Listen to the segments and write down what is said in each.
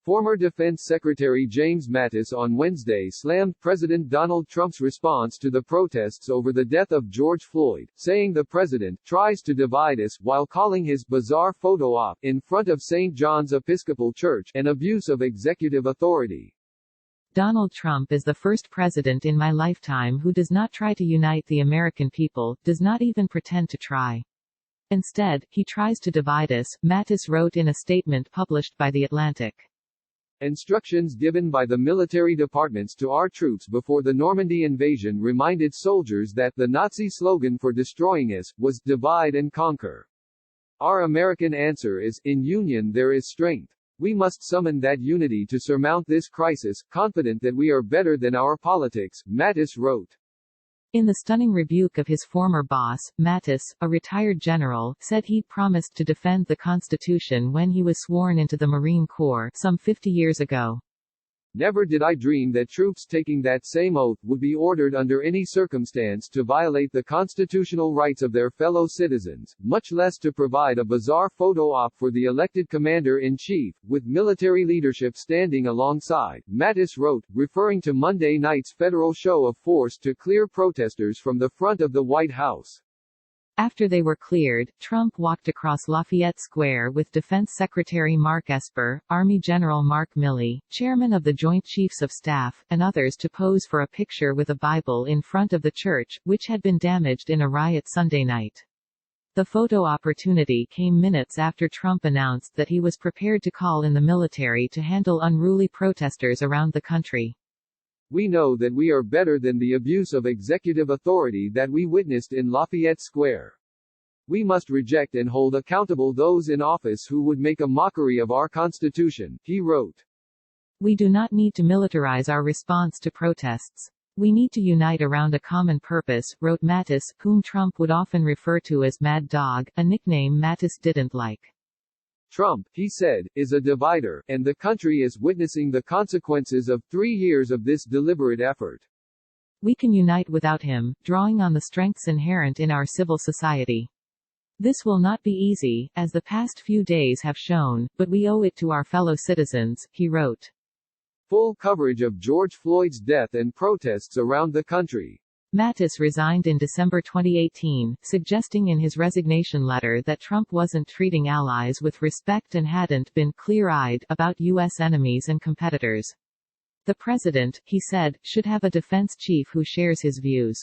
Former Defense Secretary James Mattis on Wednesday slammed President Donald Trump's response to the protests over the death of George Floyd, saying the president tries to divide us, while calling his bizarre photo op in front of St. John's Episcopal Church an abuse of executive authority. Donald Trump is the first president in my lifetime who does not try to unite the American people, does not even pretend to try. Instead, he tries to divide us, Mattis wrote in a statement published by The Atlantic. Instructions given by the military departments to our troops before the Normandy invasion reminded soldiers that the Nazi slogan for destroying us was divide and conquer. Our American answer is, in union there is strength. We must summon that unity to surmount this crisis, confident that we are better than our politics, Mattis wrote. In the stunning rebuke of his former boss, Mattis, a retired general, said he'd promised to defend the Constitution when he was sworn into the Marine Corps, some 50 years ago. Never did I dream that troops taking that same oath would be ordered under any circumstance to violate the constitutional rights of their fellow citizens, much less to provide a bizarre photo op for the elected commander-in-chief, with military leadership standing alongside, Mattis wrote, referring to Monday night's federal show of force to clear protesters from the front of the White House. After they were cleared, Trump walked across Lafayette Square with Defense Secretary Mark Esper, Army General Mark Milley, Chairman of the Joint Chiefs of Staff, and others to pose for a picture with a Bible in front of the church, which had been damaged in a riot Sunday night. The photo opportunity came minutes after Trump announced that he was prepared to call in the military to handle unruly protesters around the country. We know that we are better than the abuse of executive authority that we witnessed in Lafayette Square. We must reject and hold accountable those in office who would make a mockery of our Constitution, he wrote. We do not need to militarize our response to protests. We need to unite around a common purpose, wrote Mattis, whom Trump would often refer to as Mad Dog, a nickname Mattis didn't like. Trump, he said, is a divider, and the country is witnessing the consequences of 3 years of this deliberate effort. We can unite without him, drawing on the strengths inherent in our civil society. This will not be easy, as the past few days have shown, but we owe it to our fellow citizens, he wrote. Full coverage of George Floyd's death and protests around the country. Mattis resigned in December 2018, suggesting in his resignation letter that Trump wasn't treating allies with respect and hadn't been clear-eyed about U.S. enemies and competitors. The president, he said, should have a defense chief who shares his views.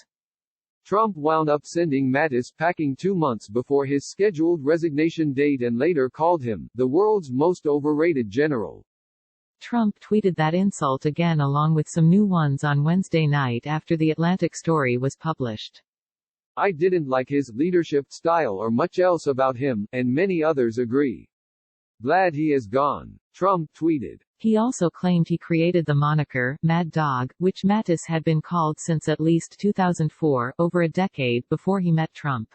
Trump wound up sending Mattis packing 2 months before his scheduled resignation date and later called him the world's most overrated general. Trump tweeted that insult again along with some new ones on Wednesday night after the Atlantic story was published. I didn't like his leadership style or much else about him, and many others agree. Glad he is gone, Trump tweeted. He also claimed he created the moniker, Mad Dog, which Mattis had been called since at least 2004, over a decade before he met Trump.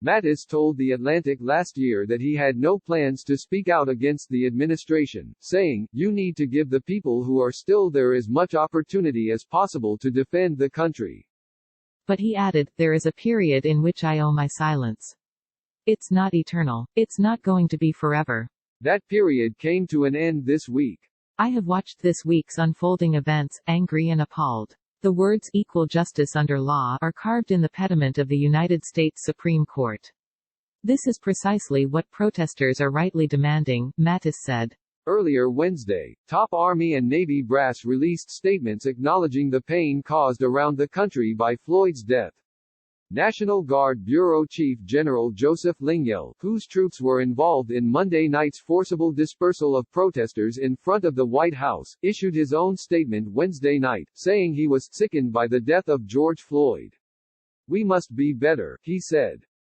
Mattis told The Atlantic last year that he had no plans to speak out against the administration, saying, "You need to give the people who are still there as much opportunity as possible to defend the country." But he added, "There is a period in which I owe my silence. It's not eternal. It's not going to be forever." That period came to an end this week. I have watched this week's unfolding events, angry and appalled. The words equal justice under law are carved in the pediment of the United States Supreme Court. This is precisely what protesters are rightly demanding, Mattis said. Earlier Wednesday, top Army and Navy brass released statements acknowledging the pain caused around the country by Floyd's death. National Guard Bureau Chief General Joseph Lingyel, whose troops were involved in Monday night's forcible dispersal of protesters in front of the White House, issued his own statement Wednesday night, saying he was sickened by the death of George Floyd. "We must be better," he said.